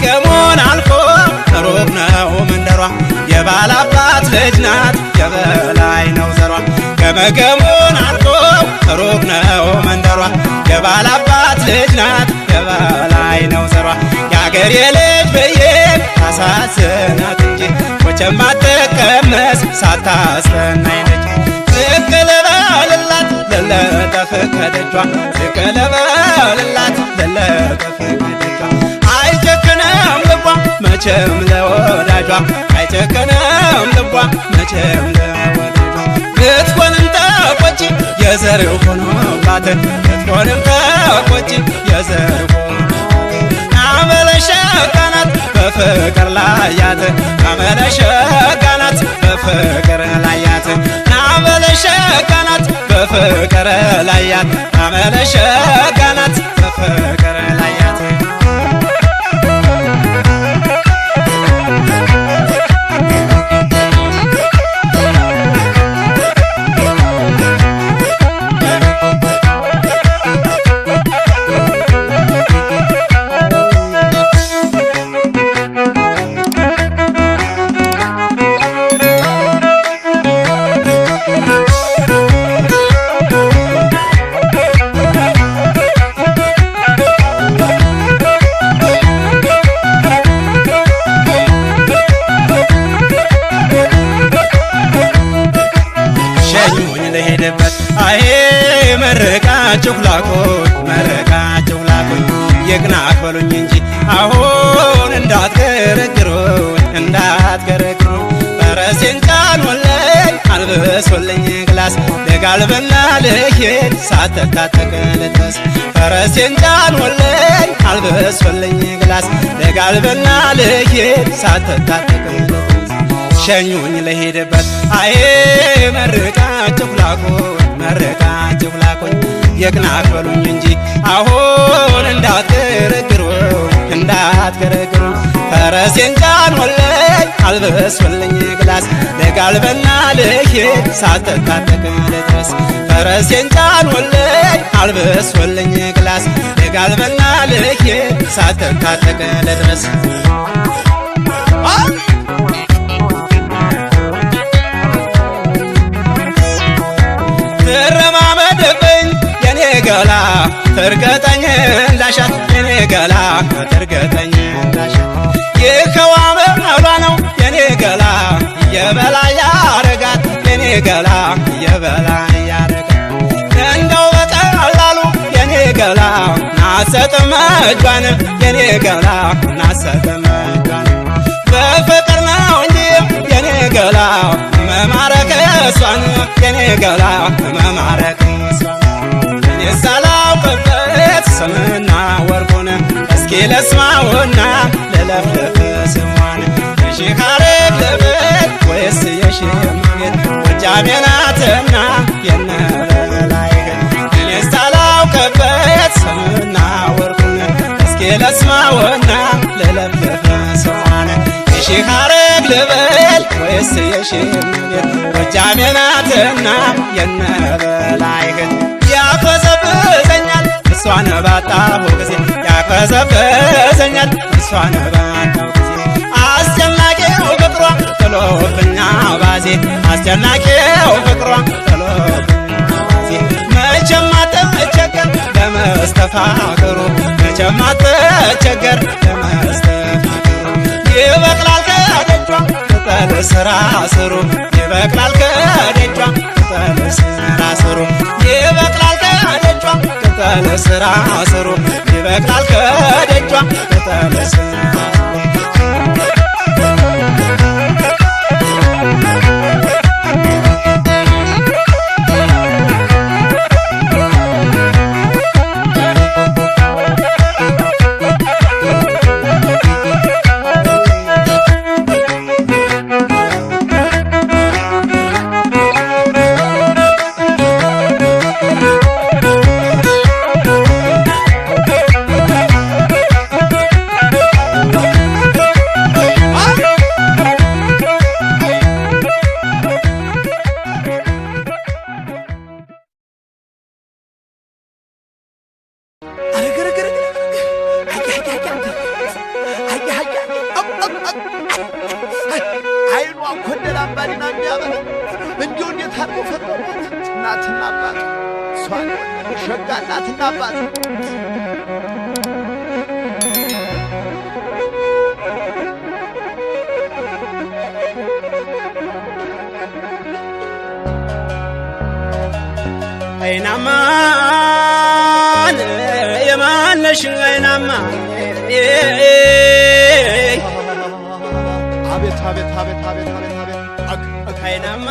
ከመገሙን አልፎ ሩቅ ነው መንደሯ የባላባት ልጅ ናት የበላይ ነው ዘሯ ከመገሙን አልፎ ሩቅ ነው መንደሯ የባላባት ልጅ ናት የበላይ ነው ዘሯ የአገሬ ልጅ ብዬ ታሳዝናት እንጂ መቼም አትቀመስ ሳታስጠናኝ ነች ዝቅ ልበልላት ልለጠፍ ከደጇ ዝቅ ልበልላት ልለጠፍ ከደጇ አይጨክንም ልቧ መቼም ለወዳጇ አይጨክንም ልቧ መቼም ለወዳጇ ብትሆንም ተቆጪ የዘር ሆኖባት ብትሆንም ተቆጪ የዘር አመለሸጋናት በፍቅር ላያት አመለሸጋናት በፍቅር ላያት አመለሸጋናት በፍቅር ላያት አመለሸጋናት በፍቅር ላያት መረቃችሁ ላኩኝ ይቅናህ በሉኝ እንጂ አሁን እንዳትገረግሩኝ ፈረሴን ጫኑልኝ አልብሱልኝ ግላስ ልጋልብና ልሄድ ሳትታጠቅ ልድረስ ፈረሴን ጫኑልኝ አልብሱልኝ ግላስ ልጋልብና ልሄድ ሳትታጠቅ ልድረስ ሸኙኝ ልሄድበት አይ መረቃችሁ ላኩኝ ይቅናህ በሉኝ እንጂ አሁን እንዳትገረግሩኝ ፈረሴን ጫኑልኝ አልብሱልኝ ግላስ ልጋልብና ልሄድ ሳትታጠቅ ልድረስ ፈረሴን ጫኑልኝ አልብሱልኝ ግላስ ልጋልብና ልሄድ ሳትታጠቅ ልድረስ ትረማመድብኝ የኔ ገላ ትርገጠኝ እንዳሻት የኔ ገላ ትርገጠኝ እንዳሻት ይኸው አመሏ ነው የኔ ገላ የበላይ ያረጋት የኔ ገላ የበላይ ያረጋት እንደው በቀላሉ የኔ ገላ ናሰጥም እጇን የኔ ገላ ናሰጥም እጇን በፍቅር ነው እንጂ የኔ ገላ መማረክ እሷን የኔ ገላ መማረክ እሷን እኔ ሳላውቅበት ስምና ወርቁን እስኪ ለስማውና ልለፍልፍ ስሟን የሺህ ሐረግ ልበል ወይስ የሺህ መንገድ ጎጃሜ ናትና የነበላይ እኔ ሳላውቅበት ስምና ወርቁን እስኪ ለስማውና ልለፍልፍ ስሟን የሺህ ሐረግ ልበል ወይስ የሺህ መንገድ ጎጃሜ ናትና የነበላይ ያቅበዘብዘኛል እሷን ባጣሁ ጊዜ ያቅበዘብዘኛል እሷን ባጣሁ ጊዜ አስጨናቂው ፍቅሯ ጥሎብኛ ባዜ አስጨናቂው ፍቅሯ ጥሎብኛ ባዜ መቼም አትቸገር ለመስተፋቅሩ መቼም አትቸገር ለመስተፋቅሩ ይበቅላል ከደጇ ቅጠል ስራ ስሩ ይበቅላል ከደጇ ቅጠል ስራ ስሩ ይበቅላል ከደጇ ቅጠል ስራ ስሩ ይበቅላል ከደጇ ቅጠል ስራ የሚያባና የሚያበላ እንዲሁ እንዴት አድርጎ ፈጠሯት እናትና አባት እሷን ሸጋ እናትና አባት አይናማን የማነሽ አይናማ አቤት አቤት አቤት አቤት አቤት አቤት አይናማ